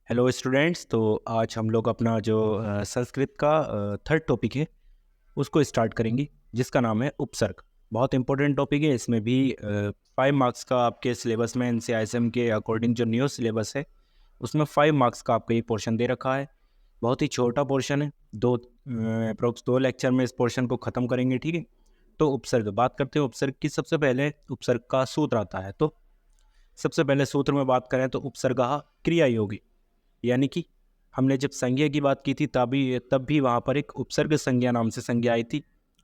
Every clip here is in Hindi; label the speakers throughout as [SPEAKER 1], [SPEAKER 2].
[SPEAKER 1] Hello students. तो आज हम लोग अपना जो संस्कृत का थर्ड टॉपिक है उसको स्टार्ट करेंगे, जिसका नाम है उपसर्ग। बहुत इंपॉर्टेंट टॉपिक है। इसमें भी 5 मार्क्स का आपके सिलेबस में NCISM के अकॉर्डिंग जो न्यू सिलेबस है उसमें 5 मार्क्स का आपको ये पोर्शन दे रखा है। बहुत ही छोटा पोर्शन है, दो अप्रोक्स 2 लेक्चर में इस पोर्शन को ख़त्म करेंगे। ठीक है, तो उपसर्ग बात करते हैं। उपसर्ग की सबसे पहले उपसर्ग का सूत्र आता है। तो सबसे पहले सूत्र में बात करें तो उपसर्ग क्रिया योगी, यानी कि हमने जब संज्ञा की बात की थी तब भी वहाँ पर एक उपसर्ग संज्ञा नाम से संज्ञा आई थी,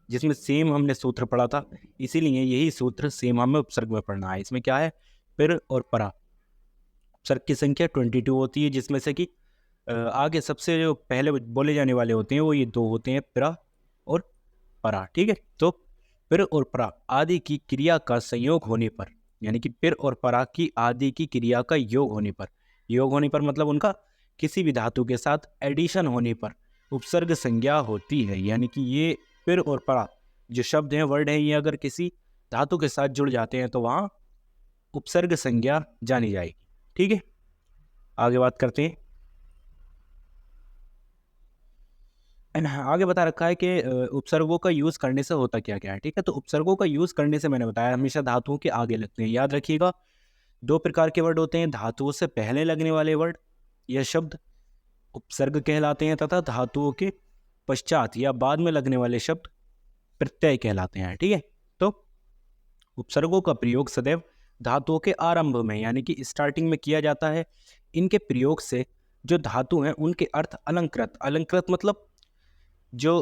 [SPEAKER 1] जिसमें सेम हमने सूत्र पढ़ा था। इसीलिए यही सूत्र सेम हमें उपसर्ग में पढ़ना है। इसमें क्या है, पिर और परा। उपसर्ग की संख्या 22 होती है, जिसमें से कि आगे सबसे जो पहले बोले जाने वाले होते हैं वो ये दो होते हैं, पिरा और परा। ठीक है, तो पिर और परा आदि की क्रिया का संयोग होने पर, यानी कि पिर और परा की आदि की क्रिया का योग होने पर मतलब उनका किसी भी धातु के साथ एडिशन होने पर उपसर्ग संज्ञा होती है। यानी कि ये पिर और परा जो शब्द हैं, वर्ड हैं, ये अगर किसी धातु के साथ जुड़ जाते हैं तो वहाँ उपसर्ग संज्ञा जानी जाएगी। ठीक है, आगे बात करते हैं। आगे बता रखा है कि उपसर्गों का यूज़ करने से होता क्या क्या है। ठीक है, तो उपसर्गों का यूज़ करने से मैंने बताया हमेशा धातुओं के आगे लगते हैं। याद रखिएगा, 2 प्रकार के वर्ड होते हैं। धातुओं से पहले लगने वाले वर्ड या शब्द उपसर्ग कहलाते हैं, तथा धातुओं के पश्चात या बाद में लगने वाले शब्द प्रत्यय कहलाते हैं। ठीक है, तो उपसर्गों का प्रयोग सदैव धातुओं के आरंभ में, यानी कि स्टार्टिंग में किया जाता है। इनके प्रयोग से जो धातु हैं उनके अर्थ अलंकृत मतलब जो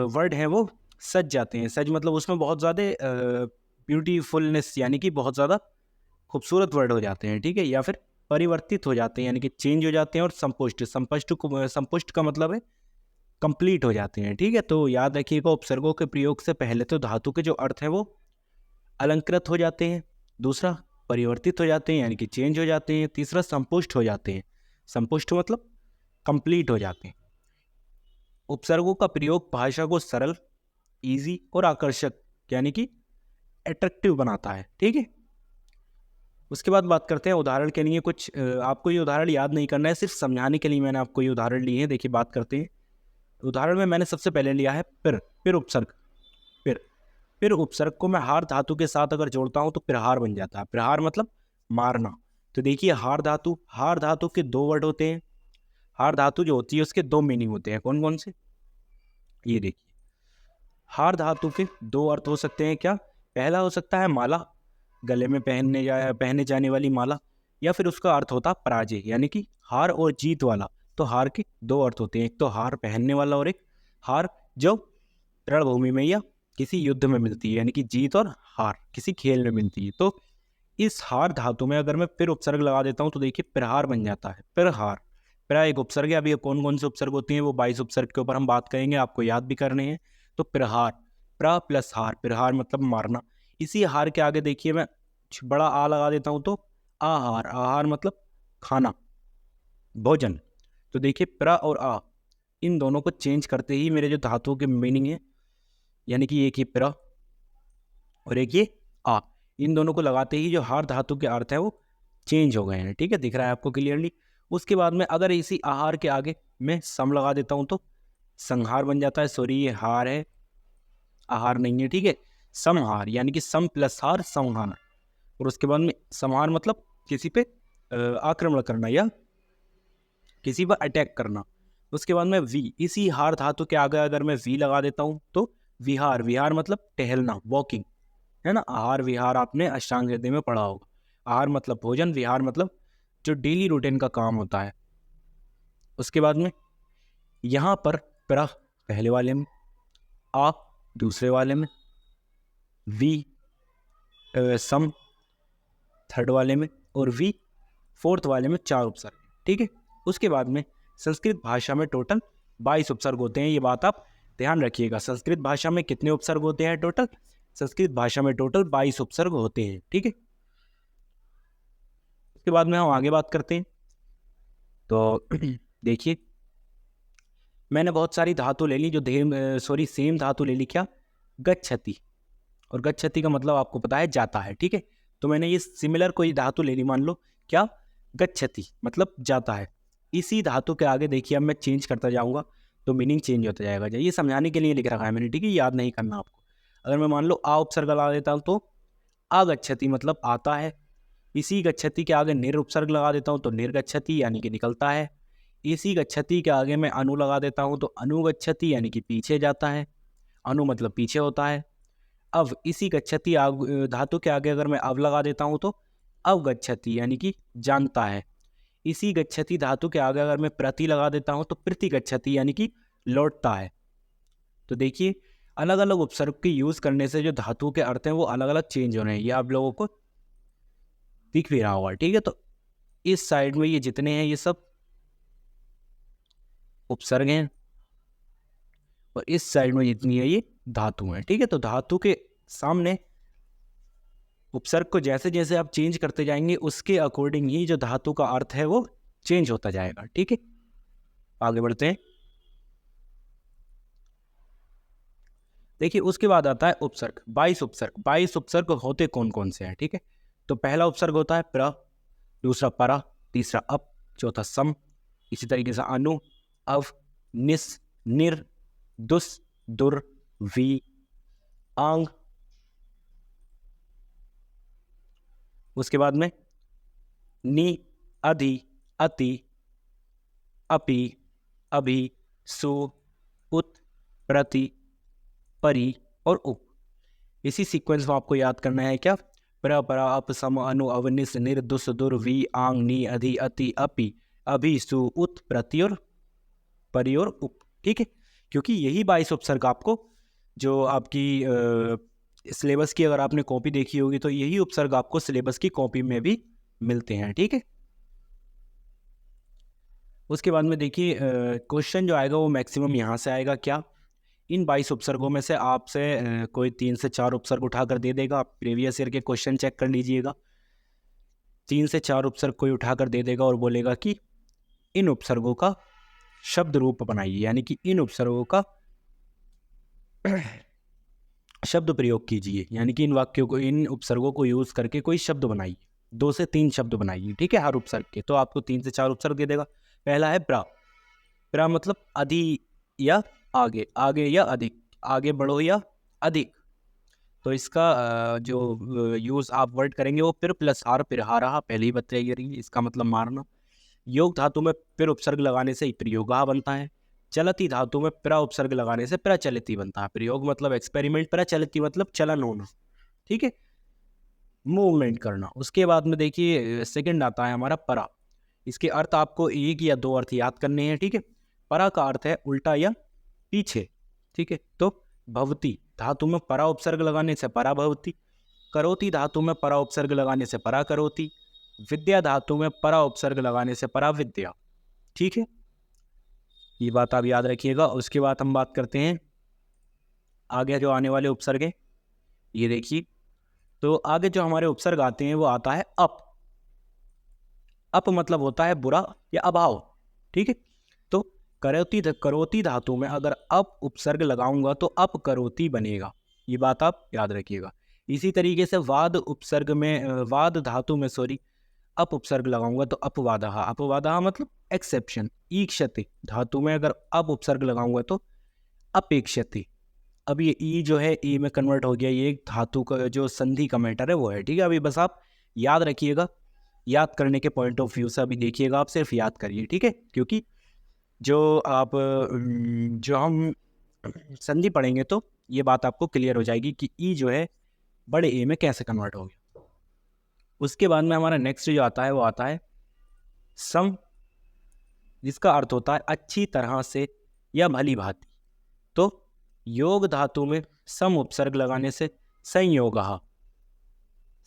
[SPEAKER 1] वर्ड हैं वो सज जाते हैं। सज मतलब उसमें बहुत ज़्यादा ब्यूटीफुलनेस, यानी कि बहुत ज़्यादा खूबसूरत वर्ड हो जाते हैं। ठीक है, या फिर परिवर्तित हो जाते हैं, यानी कि चेंज हो जाते हैं। और संपुष्ट का मतलब है कंप्लीट हो जाते हैं। ठीक है, तो याद रखिएगा, उपसर्गों के प्रयोग से पहले तो धातु के जो अर्थ हैं वो अलंकृत हो जाते हैं, दूसरा परिवर्तित हो जाते हैं यानी कि चेंज हो जाते हैं, तीसरा संपुष्ट हो जाते हैं। संपुष्ट मतलब कंप्लीट हो जाते हैं। उपसर्गों का प्रयोग भाषा को सरल, इजी और आकर्षक, यानी कि अट्रैक्टिव बनाता है। ठीक है, उसके बाद बात करते हैं उदाहरण के लिए। कुछ आपको ये उदाहरण याद नहीं करना है, सिर्फ समझाने के लिए मैंने आपको ये उदाहरण लिए हैं। देखिए, बात करते हैं। उदाहरण में मैंने सबसे पहले लिया है पिर उपसर्ग। पिर पिर उपसर्ग को मैं हार धातु के साथ अगर जोड़ता हूं तो प्रहार बन जाता है। प्रहार मतलब मारना। तो देखिए, हार धातु के 2 वर्ड होते हैं। हार धातु जो होती है उसके 2 मीनिंग होते हैं। कौन कौन से, ये देखिए। हार धातु के 2 अर्थ हो सकते हैं। क्या, पहला हो सकता है माला, गले में पहने जाने वाली माला, या फिर उसका अर्थ होता है पराजय, यानी कि हार और जीत वाला। तो हार के 2 अर्थ होते हैं, एक तो हार पहनने वाला और एक हार जो रणभूमि में या किसी युद्ध में मिलती है, यानी कि जीत और हार किसी खेल में मिलती है। तो इस हार धातु में अगर मैं फिर उपसर्ग लगा देता हूं तो देखिए प्रहार बन जाता है। प्रहार, प्रा एक उपसर्ग है। अभी ये कौन कौन से उपसर्ग होते हैं वो 22 उपसर्ग के ऊपर हम बात करेंगे, आपको याद भी करने हैं। तो प्रहार, प्रा प्लस हार, प्रहार मतलब मारना। इसी हार के आगे देखिए मैं बड़ा आ लगा देता हूं तो आहार, आहार मतलब खाना, भोजन। तो देखिए, प्रा और आ, इन दोनों को चेंज करते ही मेरे जो धातुओं के मीनिंग है, यानी कि एक ही प्रा और एक ये आ, इन दोनों को लगाते ही जो हार धातु के अर्थ है वो चेंज हो गए हैं। ठीक है, दिख रहा है आपको क्लियरली। उसके बाद में अगर इसी आहार के आगे मैं सम लगा देता हूं तो संहार बन जाता है। सॉरी, ये हार है, आहार नहीं है। ठीक है, समहार, यानी कि सम प्लस हार, संहार। और उसके बाद में संहार मतलब किसी पे आक्रमण करना या किसी पर अटैक करना। उसके बाद में वी, इसी हार धातु के आगे अगर मैं वी लगा देता हूं तो विहार, विहार मतलब टहलना, वॉकिंग, है ना। आहार विहार आपने अष्टांग हृदय में पढ़ा होगा। आहार मतलब भोजन, विहार मतलब जो डेली रूटीन का काम होता है। उसके बाद में यहाँ पर प्रा पहले वाले में, आ दूसरे वाले में, वी सम थर्ड वाले में, और वी फोर्थ वाले में 4 उपसर्ग। ठीक है, उसके बाद में संस्कृत भाषा में टोटल 22 उपसर्ग होते हैं। ये बात आप ध्यान रखिएगा। संस्कृत भाषा में कितने उपसर्ग होते हैं टोटल? संस्कृत भाषा में टोटल 22 उपसर्ग होते हैं। ठीक है, उसके बाद में हम आगे बात करते हैं। तो देखिए, मैंने बहुत सारी धातु ले ली, जो सेम धातु ले ली। क्या, गच्छति, और गच्छति का मतलब आपको पता है जाता है। ठीक है, तो मैंने ये सिमिलर कोई धातु ले ली, मान लो क्या, गच्छति मतलब जाता है। इसी धातु के आगे देखिए अब मैं चेंज करता जाऊंगा तो मीनिंग चेंज होता जाएगा। ये समझाने के लिए लिख रखा है मैंने, ठीक है, याद नहीं करना आपको। अगर मैं मान लो आ उपसर्ग लगा देता हूँ तो आगच्छति मतलब आता है। इसी गच्छति के आगे निर उपसर्ग लगा देता हूँ तो निर्गच्छति यानी कि निकलता है। इसी गच्छति के आगे मैं अनु लगा देता हूँ तो अनुगच्छति यानी कि पीछे जाता है। अनु मतलब पीछे होता है। अब इसी गच्छति धातु के आगे अगर मैं अव लगा देता हूँ तो अवगच्छति यानी कि जानता है। इसी गच्छति धातु के आगे अगर मैं प्रति लगा देता हूँ तो प्रतिगच्छति यानी कि लौटता है। तो देखिए अलग अलग उपसर्ग के यूज करने से जो धातु के अर्थ हैं वो अलग अलग चेंज हो रहे हैं, ये आप लोगों को दिख भी रहा होगा, ठीक है। तो इस साइड में ये जितने हैं ये सब उपसर्ग हैं और इस साइड में जितनी है ये धातु हैं, ठीक है। तो धातु के सामने उपसर्ग को जैसे जैसे आप चेंज करते जाएंगे उसके अकॉर्डिंग ही जो धातु का अर्थ है वो चेंज होता जाएगा, ठीक है। आगे बढ़ते हैं। देखिए उसके बाद आता है उपसर्ग। 22 उपसर्ग। 22 उपसर्ग होते कौन कौन से हैं, ठीक है। तो पहला उपसर्ग होता है प्र, दूसरा परा, तीसरा अप, चौथा सम, इसी तरीके से अनु, अव, निस, निर, दुस, दुर, वी, आंग। उसके बाद में नि, अधि, अति, अपि, अभि, सु, उत, प्रति, परि और उप। इसी सीक्वेंस में आपको याद करना है क्या, प्र, परा, अप, सम, अनु, अव, निस, निर, दुस, दुर, वी, आंग, नी, अधि, अति, अपि, अभि, सु, उत, प्रति और परि और उप, ठीक है। क्योंकि यही 22 उपसर्ग आपको जो आपकी सिलेबस की अगर आपने कॉपी देखी होगी तो यही उपसर्ग आपको सिलेबस की कॉपी में भी मिलते हैं, ठीक है। उसके बाद में देखिए क्वेश्चन जो आएगा वो मैक्सिमम यहाँ से आएगा क्या, इन 22 उपसर्गों में से आपसे कोई 3 से 4 उपसर्ग उठाकर दे देगा। आप प्रीवियस ईयर के क्वेश्चन चेक कर लीजिएगा। 3 से 4 उपसर्ग कोई उठाकर दे देगा और बोलेगा कि इन उपसर्गों का शब्द रूप बनाइए, यानी कि इन उपसर्गों का शब्द प्रयोग कीजिए, यानी कि इन वाक्यों को, इन उपसर्गों को यूज करके कोई शब्द बनाइए। 2 से 3 शब्द बनाइए, ठीक है, हर उपसर्ग के। तो आपको 3 से 4 उपसर्ग दे देगा। पहला है प्रा। प्रा मतलब अधि या आगे, आगे या अधिक, आगे बढ़ो या अधिक। तो इसका जो यूज आप वर्ड करेंगे वो पिर प्लस हार, पिरहारा, पहले ही बताई रही है, इसका मतलब मारना। योग धातु में पिर उपसर्ग लगाने से प्रयोगा बनता है। चलती धातु में प्र उपसर्ग लगाने से प्रचलिती बनता है। प्रयोग मतलब एक्सपेरिमेंट, प्रचलिती मतलब चलन होना, ठीक है, मूवमेंट करना। उसके बाद में देखिए सेकंड आता है हमारा परा। इसके अर्थ आपको एक या दो अर्थ याद करने हैं, ठीक है। परा का अर्थ है उल्टा या पीछे, ठीक है। तो भवती धातु में परा उपसर्ग लगाने से परा भवती। करोती धातु में परा उपसर्ग लगाने से परा करोती। विद्या धातु में परा उपसर्ग लगाने से परा विद्या, ठीक है, ये बात आप याद रखिएगा। उसके बाद हम बात करते हैं आगे जो आने वाले उपसर्ग है, ये देखिए। तो आगे जो हमारे उपसर्ग आते हैं वो आता है अप। अप मतलब होता है बुरा या अभाव, ठीक है। तो करोती धातु में अगर अप उपसर्ग लगाऊंगा तो अप करोती बनेगा, ये बात आप याद रखिएगा। इसी तरीके से वाद उपसर्ग में, वाद धातु में सॉरी, अप उपसर्ग लगाऊंगा तो अपवादः। अपवादः मतलब एक्सेप्शन। ईक्षति धातु में अगर अप उपसर्ग लगाऊंगा तो अपेक्षति। अब ये ई जो है ई में कन्वर्ट हो गया, ये एक धातु का जो संधि का मैटर है वो है, ठीक है। अभी बस आप याद रखिएगा, याद करने के पॉइंट ऑफ व्यू से अभी देखिएगा, आप सिर्फ याद करिए, ठीक है। क्योंकि जो हम संधि पढ़ेंगे तो ये बात आपको क्लियर हो जाएगी कि ई जो है बड़े ए में कैसे कन्वर्ट हो गया। उसके बाद में हमारा नेक्स्ट जो आता है वो आता है सम, जिसका अर्थ होता है अच्छी तरह से या भली भांति। तो योग धातु में सम उपसर्ग लगाने से संयोगः।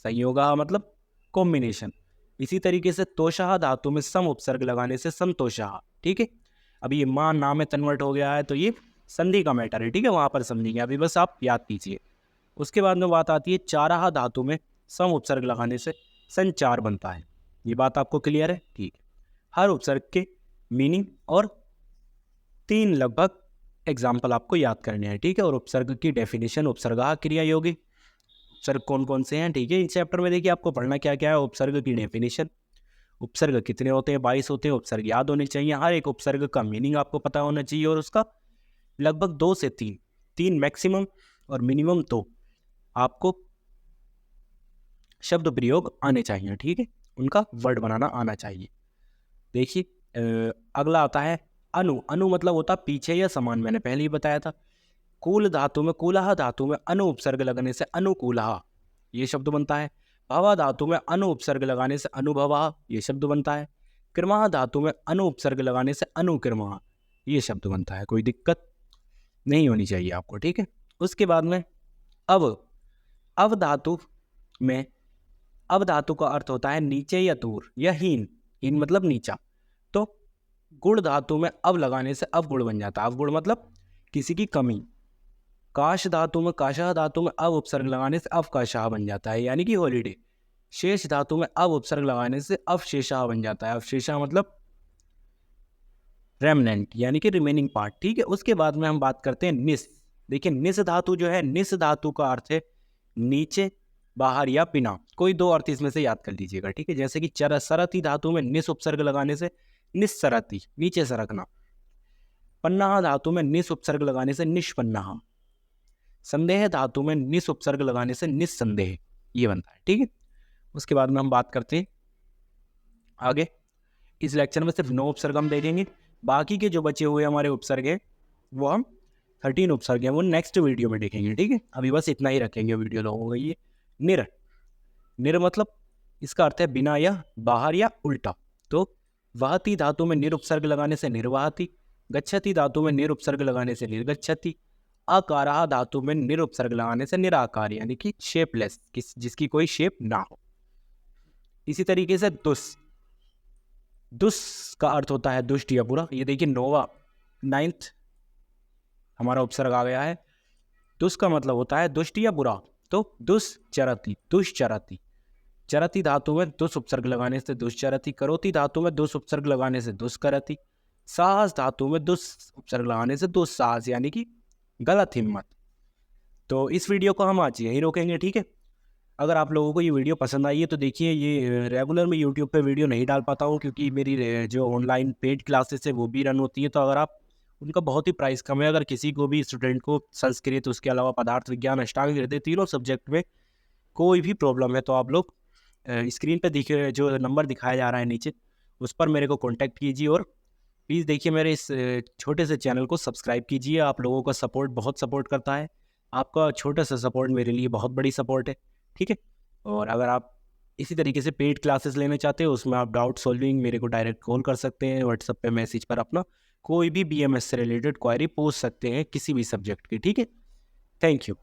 [SPEAKER 1] संयोगः मतलब कॉम्बिनेशन। इसी तरीके से तोषः धातु में सम उपसर्ग लगाने से संतोषः, ठीक है। अभी ये मां ना में कन्वर्ट हो गया है तो ये संधि का मैटर है, ठीक है, वहां पर समझेंगे, अभी बस आप याद कीजिए। उसके बाद में बात आती है चारः धातु में सम उपसर्ग लगाने से संचार बनता है, ये बात आपको क्लियर है, ठीक है। हर उपसर्ग के मीनिंग और 3 लगभग एग्जाम्पल आपको याद करने हैं, ठीक है। और उपसर्ग की डेफिनेशन, उपसर्गः क्रिया योगी, उपसर्ग कौन कौन से हैं, ठीक है। इस चैप्टर में देखिए आपको पढ़ना क्या क्या है, उपसर्ग की डेफिनेशन, उपसर्ग कितने होते हैं? 22 होते हैं। उपसर्ग याद होने चाहिए, हर एक उपसर्ग का मीनिंग आपको पता होना चाहिए और उसका लगभग 2 से 3 मैक्सिमम और मिनिमम 2 आपको शब्द प्रयोग आने चाहिए, ठीक है, उनका वर्ड बनाना आना चाहिए। देखिए अगला आता है अनु। अनु मतलब होता है पीछे या समान, मैंने पहले ही बताया था। कूल धातु में, कूलह धातु में अनु उपसर्ग लगने से अनुकूलः ये शब्द बनता है। भवा धातु में अनु उपसर्ग लगाने से अनुभवः ये शब्द बनता है। कृमः धातु में अनु उपसर्ग लगाने से अनुकृमः ये शब्द बनता है। कोई दिक्कत नहीं होनी चाहिए आपको, ठीक है। उसके बाद में अव धातु में, अव धातु का अर्थ होता है नीचे या दूर या हीन। हीन मतलब नीचा। तो गुण धातु में अव लगाने से अवगुण बन जाता है। अवगुण मतलब किसी की कमी। काश धातु में, काशा धातु में अव उपसर्ग लगाने से अवकाशः बन जाता है, यानी कि हॉलीडे। शेष धातु में अव उपसर्ग लगाने से अवशेषः बन जाता है। अवशेषः मतलब रेमनेंट, यानी कि रिमेनिंग पार्ट, ठीक है। उसके बाद में हम बात करते हैं निस। देखिए निस धातु जो है, निस धातु का अर्थ है नीचे, बाहर या बिना। कोई 2 अर्थ इसमें से याद कर लीजिएगा, ठीक है। जैसे कि सरती धातु में निस उपसर्ग लगाने से निस्सरति नीचे सरकना। पन्ना धातु में निस उपसर्ग लगाने से निष्पन्ना। संदेह धातु में निस उपसर्ग लगाने से निस्संदेह ये बनता है, ठीक है। उसके बाद में हम बात करते हैं आगे। इस लेक्चर में सिर्फ 9 उपसर्ग हम देखेंगे, बाकी के जो बचे हुए हमारे उपसर्ग हैं वो हम 13 उपसर्ग हैं वो नेक्स्ट वीडियो में देखेंगे, ठीक है। अभी बस इतना ही रखेंगे वीडियो लोगों का। ये निर, निर मतलब इसका अर्थ है बिना या बाहर या उल्टा। तो वहती धातु में निर उपसर्ग लगाने से निर्वाहती। गच्छति धातु में निर उपसर्ग लगाने से निर्गच्छति। अकारः धातु में निर उपसर्ग लगाने से निराकार, यानी कि शेपलेस, जिसकी कोई शेप ना हो। इसी तरीके से दुस, दुस का अर्थ होता है दुष्ट या बुरा। ये देखिए 9th हमारा उपसर्ग आ गया है। दुस का मतलब होता है दुष्ट या बुरा। तो दुष्चरति, दुष्चरति। चरति धातु में दुस उपसर्ग लगाने से दुष्चरति। करोति धातु में दुस उपसर्ग लगाने से दुष्करति। साहस धातु में दुस उपसर्ग लगाने से दुस्साहस, यानी कि गलत हिम्मत। तो इस वीडियो को हम आज यहीं रोकेंगे, ठीक है। अगर आप लोगों को ये वीडियो पसंद आई है तो देखिए, ये रेगुलर मैं यूट्यूब पे वीडियो नहीं डाल पाता हूँ क्योंकि मेरी जो ऑनलाइन पेड क्लासेस है वो भी रन होती है। तो अगर आप, उनका बहुत ही प्राइस कम है, अगर किसी को भी स्टूडेंट को संस्कृत, उसके अलावा पदार्थ विज्ञान, अष्टांग हृदय, तीनों सब्जेक्ट में कोई भी प्रॉब्लम है तो आप लोग स्क्रीन पर दिखे जो नंबर दिखाया जा रहा है नीचे, उस पर मेरे को कॉन्टैक्ट कीजिए और प्लीज़ देखिए मेरे इस छोटे से चैनल को सब्सक्राइब कीजिए। आप लोगों का सपोर्ट बहुत सपोर्ट करता है। आपका छोटा सा सपोर्ट मेरे लिए बहुत बड़ी सपोर्ट है, ठीक है। और अगर आप इसी तरीके से पेड क्लासेस लेना चाहते हो, उसमें आप डाउट सॉल्विंग मेरे को डायरेक्ट कॉल कर सकते हैं, व्हाट्सएप पे मैसेज पर अपना कोई भी BMS से रिलेटेड क्वेरी पूछ सकते हैं किसी भी सब्जेक्ट की, ठीक है। Thank you.